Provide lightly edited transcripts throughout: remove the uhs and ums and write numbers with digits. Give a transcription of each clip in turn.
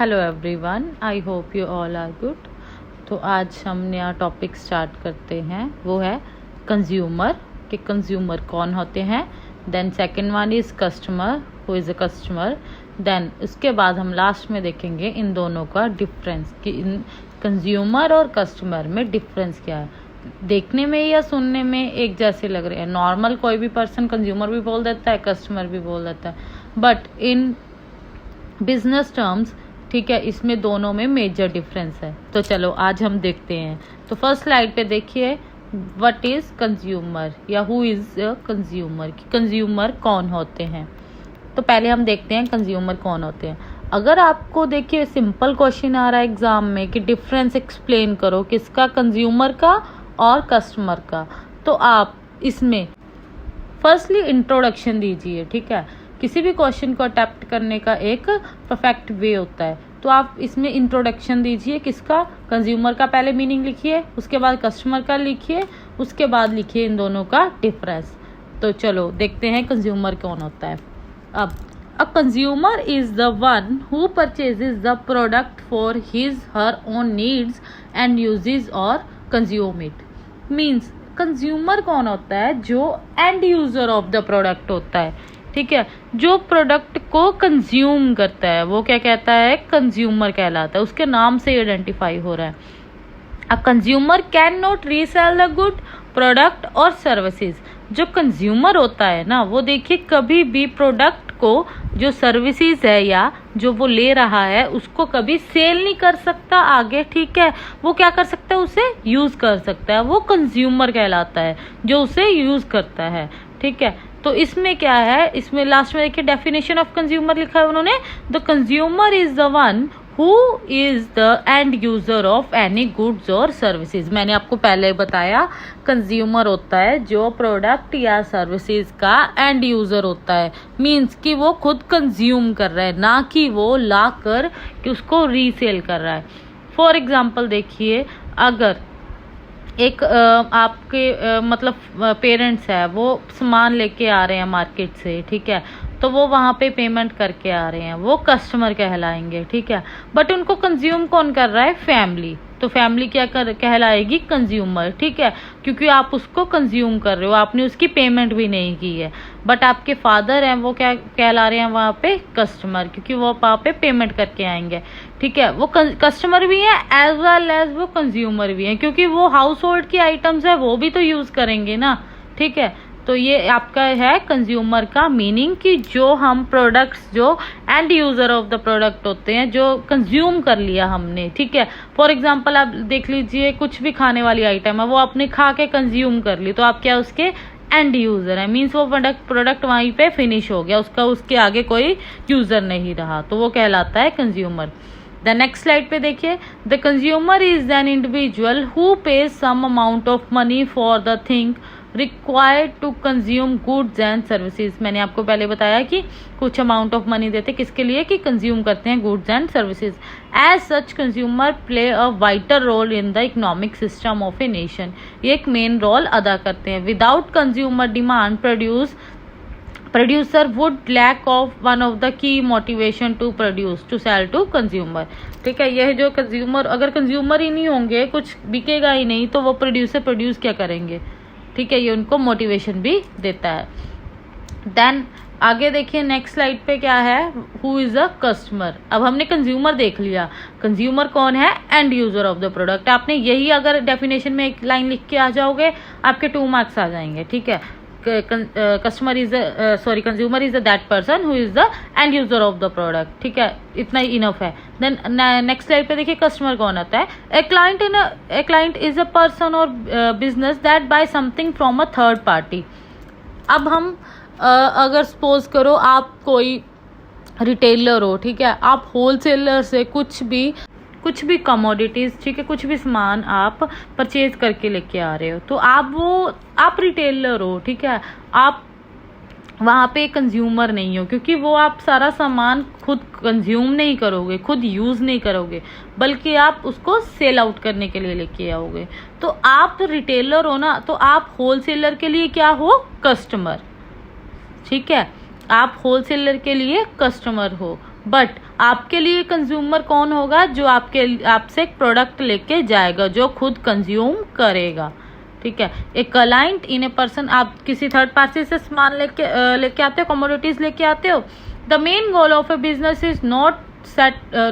Hello everyone, I hope you all are good. तो आज हम नया टॉपिक स्टार्ट करते हैं, वो है कंज्यूमर, कि कंज्यूमर कौन होते हैं। Then second one is customer, who is a customer. Then उसके बाद हम लास्ट में देखेंगे इन दोनों का डिफरेंस, कि इन कंज्यूमर और कस्टमर में डिफरेंस क्या है। देखने में या सुनने में एक जैसे लग रहे हैं, नॉर्मल कोई भी पर्सन कंज्यूमर भी बोल देता है, कस्टमर भी बोल देता है, बट इन बिजनेस टर्म्स, ठीक है, इसमें दोनों में मेजर डिफरेंस है। तो चलो आज हम देखते हैं। तो फर्स्ट स्लाइड पे देखिए, व्हाट इज कंज्यूमर या हु इज कंज्यूमर, कि कंज्यूमर कौन होते हैं। तो पहले हम देखते हैं कंज्यूमर कौन होते हैं। अगर आपको देखिए सिंपल क्वेश्चन आ रहा है एग्जाम में कि डिफरेंस एक्सप्लेन करो किसका, कंज्यूमर का और कस्टमर का, तो आप इसमें फर्स्टली इंट्रोडक्शन दीजिए। ठीक है, किसी भी क्वेश्चन को अटेम्प्ट करने का एक परफेक्ट वे होता है। तो आप इसमें इंट्रोडक्शन दीजिए किसका, कंज्यूमर का पहले मीनिंग लिखिए, उसके बाद कस्टमर का लिखिए, उसके बाद लिखिए इन दोनों का डिफरेंस। तो चलो देखते हैं कंज्यूमर कौन होता है। अब a consumer is the one who purchases the product for his her own needs and uses और कंज्यूम इट। मीन्स कंज्यूमर कौन होता है, जो end user of the product होता है। ठीक है, जो प्रोडक्ट को कंज्यूम करता है वो क्या कहता है, कंज्यूमर कहलाता है, उसके नाम से आइडेंटिफाई हो रहा है। A consumer can not resale the good product और सर्विसेज। जो कंज्यूमर होता है ना, वो देखिए कभी भी प्रोडक्ट को, जो सर्विसेज है या जो वो ले रहा है, उसको कभी सेल नहीं कर सकता आगे। ठीक है, वो क्या कर सकता है, उसे यूज कर सकता है, वो कंज्यूमर कहलाता है जो उसे यूज करता है। ठीक है, तो इसमें क्या है, इसमें लास्ट में देखिए डेफिनेशन ऑफ कंज्यूमर लिखा है उन्होंने, the consumer is the one who is the end user of any goods और सर्विसेज। मैंने आपको पहले बताया कंज्यूमर होता है जो प्रोडक्ट या सर्विसेज का एंड यूजर होता है, मीन्स कि वो खुद कंज्यूम कर रहा है, ना कि वो ला कर कि उसको रीसेल कर रहा है। फॉर एग्जाम्पल देखिए, अगर एक आपके मतलब पेरेंट्स है, वो सामान लेके आ रहे हैं मार्केट से, ठीक है, तो वो वहाँ पे पेमेंट करके आ रहे हैं, वो कस्टमर कहलाएंगे। ठीक है, बट उनको कंज्यूम कौन कर रहा है, फैमिली। तो फैमिली क्या कहलाएगी, कंज्यूमर। ठीक है, क्योंकि आप उसको कंज्यूम कर रहे हो, आपने उसकी पेमेंट भी नहीं की है। बट आपके फादर हैं, वो क्या कहला रहे हैं वहाँ पे, कस्टमर, क्योंकि वो वहाँ पे पेमेंट करके आएंगे। ठीक है, वो कस्टमर भी है एज वेल एज वो कंज्यूमर भी है, क्योंकि वो हाउस होल्ड की आइटम्स है वो भी तो यूज करेंगे ना। ठीक है, तो ये आपका है कंज्यूमर का मीनिंग, कि जो हम प्रोडक्ट्स, जो end user of the product होते हैं, जो कंज्यूम कर लिया हमने। ठीक है, फॉर एग्जांपल आप देख लीजिए, कुछ भी खाने वाली आइटम है, वो आपने खा के कंज्यूम कर ली, तो आप क्या उसके एंड यूजर है, मीन्स वो प्रोडक्ट वहीं पे फिनिश हो गया, उसके आगे कोई यूजर नहीं रहा, तो वो कहलाता है कंज्यूमर। द नेक्स्ट स्लाइड पे देखिए, the consumer is an individual who pays some amount of money for the thing required to consume goods and services. मैंने आपको पहले बताया कि कुछ अमाउंट ऑफ मनी देते किसके लिए, कि कंज्यूम करते हैं goods and services. As such consumer play a vital role in the economic system of a nation. ये एक मेन रोल अदा करते हैं। Without consumer demand producer would lack of one of the key motivation to produce to sell to consumer. ठीक है, यह जो consumer, अगर कंज्यूमर ही नहीं होंगे, कुछ बिकेगा ही नहीं, तो वो प्रोड्यूस क्या करेंगे। ठीक है, ये उनको मोटिवेशन भी देता है। देन आगे देखिए नेक्स्ट स्लाइड पे क्या है, हु इज अ कस्टमर। अब हमने कंज्यूमर देख लिया, कंज्यूमर कौन है, and user of the product. आपने यही अगर डेफिनेशन में एक लाइन लिख के आ जाओगे, आपके 2 मार्क्स आ जाएंगे। ठीक है, consumer is that person who is the end user of the product. ठीक है, इतना ही इनफ है। देन नेक्स्ट स्लाइड पे देखिए कस्टमर कौन होता है। A client is a person और business that buy something from a third party. अब हम अगर सपोज करो आप कोई रिटेलर हो, ठीक है, आप होलसेलर से कुछ भी कमोडिटीज, ठीक है, कुछ भी सामान आप परचेज करके लेके आ रहे हो, तो आप रिटेलर हो। ठीक है, आप वहाँ पे कंज्यूमर नहीं हो, क्योंकि वो आप सारा सामान खुद कंज्यूम नहीं करोगे, खुद यूज नहीं करोगे, बल्कि आप उसको सेल आउट करने के लिए लेके आओगे। तो आप रिटेलर हो ना, तो आप होलसेलर के लिए क्या हो, कस्टमर। ठीक है, आप होलसेलर के लिए कस्टमर हो, बट आपके लिए कंज्यूमर कौन होगा? जो आपसे एक प्रोडक्ट लेके जाएगा, जो खुद कंज्यूम करेगा, ठीक है। A client in a person, आप किसी थर्ड पार्टी से सामान लेके आते हो, कमोडिटीज लेके आते हो। The main goal of A business is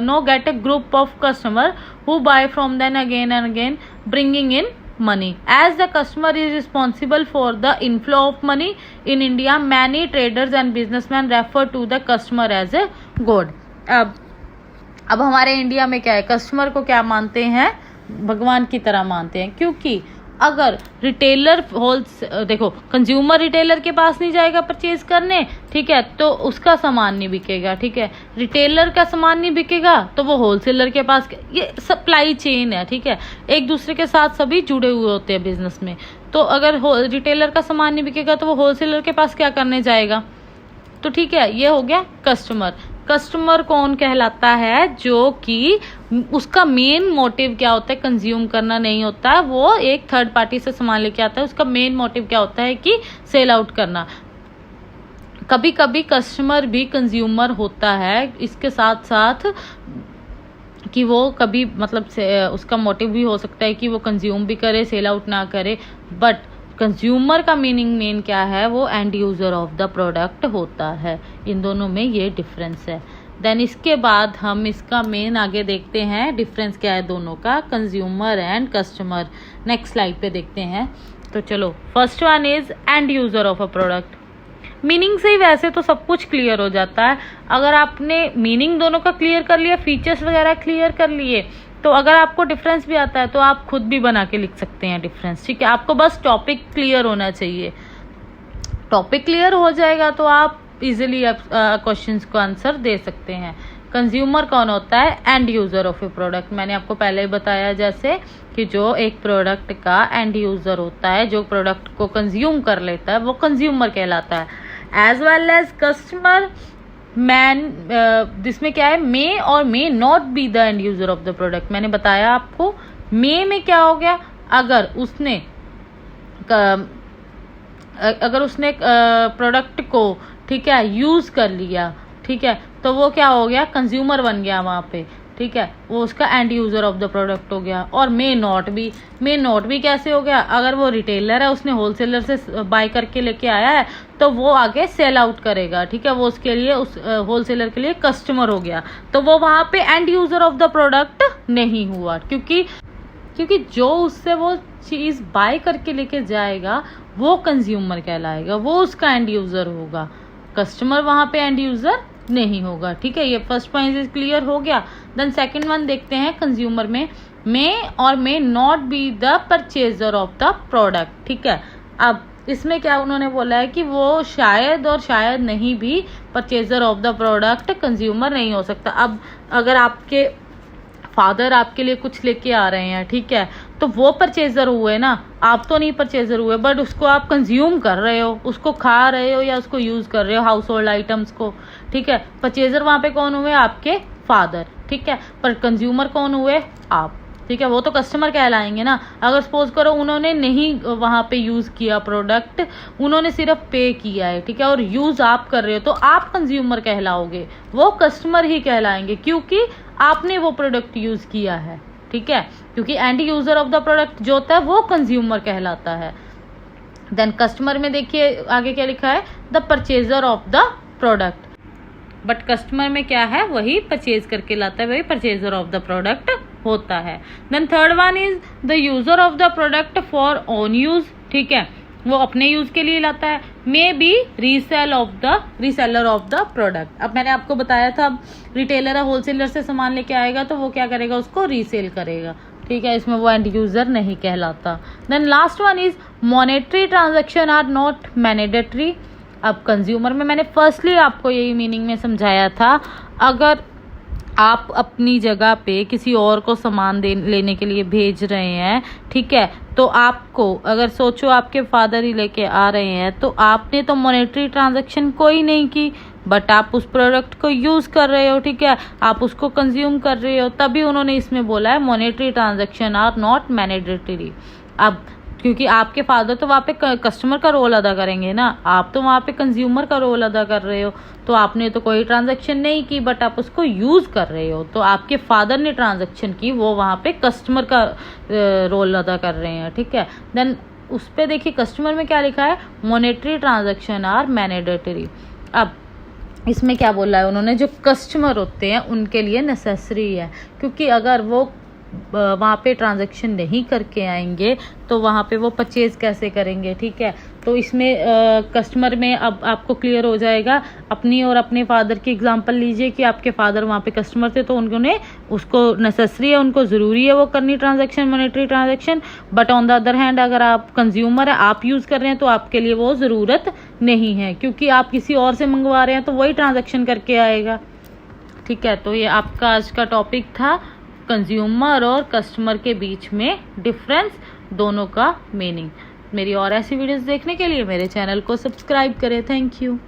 no get a group of customer who buy from them again and again, bringing in money. As the customer is responsible for the inflow of money in India, many traders and businessmen refer to the customer as a god. अब हमारे India में क्या है, customer को क्या मानते हैं? भगवान की तरह मानते हैं। क्योंकि अगर रिटेलर देखो, कंज्यूमर रिटेलर के पास नहीं जाएगा परचेज करने, ठीक है, तो उसका सामान नहीं बिकेगा, ठीक है। रिटेलर का सामान नहीं बिकेगा तो वो होलसेलर के पास, ये सप्लाई चेन है, ठीक है, एक दूसरे के साथ सभी जुड़े हुए होते हैं बिजनेस में। तो अगर रिटेलर का सामान नहीं बिकेगा तो वो होलसेलर के पास क्या करने जाएगा? तो ठीक है, ये हो गया कस्टमर। कस्टमर कौन कहलाता है? जो कि उसका मेन मोटिव क्या होता है? कंज्यूम करना नहीं होता है, वो एक थर्ड पार्टी से सामान लेके आता है, उसका मेन मोटिव क्या होता है? कि सेल आउट करना। कभी कभी कस्टमर भी कंज्यूमर होता है, इसके साथ साथ कि वो कभी मतलब उसका मोटिव भी हो सकता है कि वो कंज्यूम भी करे, सेल आउट ना करे। बट कंज्यूमर का मीनिंग मेन क्या है? वो end user of the product होता है। इन दोनों में ये डिफरेंस है। देन इसके बाद हम इसका मेन आगे देखते हैं, डिफरेंस क्या है दोनों का, consumer and customer. Next slide पे देखते हैं। तो चलो, first one is end user of a product. Meaning से ही वैसे तो सब कुछ क्लियर हो जाता है। अगर आपने मीनिंग दोनों का क्लियर कर लिया, फीचर्स वगैरह क्लियर कर लिए, तो अगर आपको डिफरेंस भी आता है तो आप खुद भी बना के लिख सकते हैं डिफरेंस, ठीक है। आपको बस टॉपिक क्लियर होना चाहिए। टॉपिक क्लियर हो जाएगा तो आप इजीली क्वेश्चंस को आंसर दे सकते हैं। कंज्यूमर कौन होता है? End user of A product. मैंने आपको पहले ही बताया जैसे कि जो एक प्रोडक्ट का एंड यूज़र होता है, जो प्रोडक्ट को कंज्यूम कर लेता है, वो कंज्यूमर कहलाता है। एज वेल एज कस्टमर जिसमें क्या है, मे और may not be the end user of the product. मैंने बताया आपको, मे में क्या हो गया? अगर उसने प्रोडक्ट को, ठीक है, यूज कर लिया, ठीक है, तो वो क्या हो गया? कंज्यूमर बन गया वहां पे, ठीक है, वो उसका and user of the product हो गया। और मे नॉट बी कैसे हो गया? अगर वो रिटेलर है, उसने होलसेलर से बाय करके लेके आया है, तो वो आगे सेल आउट करेगा, ठीक है, वो उसके लिए, उस होलसेलर के लिए कस्टमर हो गया। तो वो वहां पे and user of the product नहीं हुआ, क्योंकि जो उससे वो चीज बाय करके लेके जाएगा वो कंज्यूमर कहलाएगा, वो उसका एंड यूजर होगा। कस्टमर वहां पे एंड यूजर नहीं होगा, ठीक है। ये फर्स्ट पॉइंट क्लियर हो गया। देन सेकंड वन देखते हैं, कंज्यूमर में मे और may not be the purchaser of the product, ठीक है। अब इसमें क्या उन्होंने बोला है कि वो शायद और शायद नहीं भी purchaser of the product consumer नहीं हो सकता। अब अगर आपके फादर आपके लिए कुछ लेके आ रहे हैं, ठीक है, तो वो परचेजर हुए ना, आप तो नहीं परचेजर हुए, बट उसको आप कंज्यूम कर रहे हो, उसको खा रहे हो या उसको यूज कर रहे हो, हाउस होल्ड आइटम्स को, ठीक है। परचेजर वहां पे कौन हुए? आपके फादर, ठीक है, पर कंज्यूमर कौन हुए? आप, ठीक है। वो तो कस्टमर कहलाएंगे ना। अगर सपोज करो उन्होंने नहीं वहां पे यूज किया प्रोडक्ट, उन्होंने सिर्फ पे किया है, ठीक है, और यूज आप कर रहे हो, तो आप कंज्यूमर कहलाओगे, वो कस्टमर ही कहलाएंगे, क्योंकि आपने वो प्रोडक्ट यूज किया है, ठीक है। क्योंकि and user of the product जो होता है वो कंज्यूमर कहलाता है। देन कस्टमर में देखिए आगे क्या लिखा है, the purchaser of the product. But customer में क्या है? वही परचेज करके लाता है, वही परचेजर ऑफ द प्रोडक्ट होता है। Then third one is the user of the product for own use, ठीक है, वो अपने यूज के लिए लाता है। May be reseller of the product. अब मैंने आपको बताया था, अब रिटेलर है, होलसेलर से सामान लेके आएगा तो वो क्या करेगा? उसको रीसेल करेगा, ठीक है, इसमें वो एंड यूजर नहीं कहलाता। Then last one is monetary transaction are not mandatory. अब कंज्यूमर में मैंने फर्स्टली आपको यही मीनिंग में समझाया था, अगर आप अपनी जगह पे किसी और को सामान लेने के लिए भेज रहे हैं, ठीक है, तो आपको अगर सोचो आपके फादर ही लेके आ रहे हैं, तो आपने तो मॉनेटरी ट्रांजैक्शन कोई नहीं की, बट आप उस प्रोडक्ट को यूज कर रहे हो, ठीक है, आप उसको कंज्यूम कर रहे हो, तभी उन्होंने इसमें बोला है monetary transaction are not mandatory. अब क्योंकि आपके फादर तो वहाँ पे कस्टमर का रोल अदा करेंगे ना, आप तो वहाँ पे कंज्यूमर का रोल अदा कर रहे हो। तो आपने तो कोई ट्रांजैक्शन नहीं की बट आप उसको यूज़ कर रहे हो, तो आपके फादर ने ट्रांजैक्शन की, वो वहाँ पे कस्टमर का रोल अदा कर रहे हैं, ठीक है। देन उस पर देखिए कस्टमर में क्या लिखा है, मॉनेटरी ट्रांजैक्शन आर मैंडेटरी। अब इसमें क्या बोला है उन्होंने, जो कस्टमर होते हैं उनके लिए नेसेसरी है, क्योंकि अगर वो वहाँ पे ट्रांजैक्शन नहीं करके आएंगे तो वहाँ पे वो परचेज कैसे करेंगे, ठीक है। तो इसमें कस्टमर में अब आपको क्लियर हो जाएगा। अपनी और अपने फादर की एग्जांपल लीजिए कि आपके फादर वहाँ पे कस्टमर थे, तो उन्होंने उसको नेसेसरी है, उनको ज़रूरी है वो करनी transaction, monetary transaction. But on the other hand अगर आप कंज्यूमर है, आप यूज़ कर रहे हैं, तो आपके लिए वो ज़रूरत नहीं है, क्योंकि आप किसी और से मंगवा रहे हैं तो वही ट्रांजैक्शन करके आएगा, ठीक है। तो ये आपका आज का टॉपिक था, कंज्यूमर और कस्टमर के बीच में डिफरेंस, दोनों का मीनिंग। मेरी और ऐसी वीडियोस देखने के लिए मेरे चैनल को सब्सक्राइब करें। Thank you.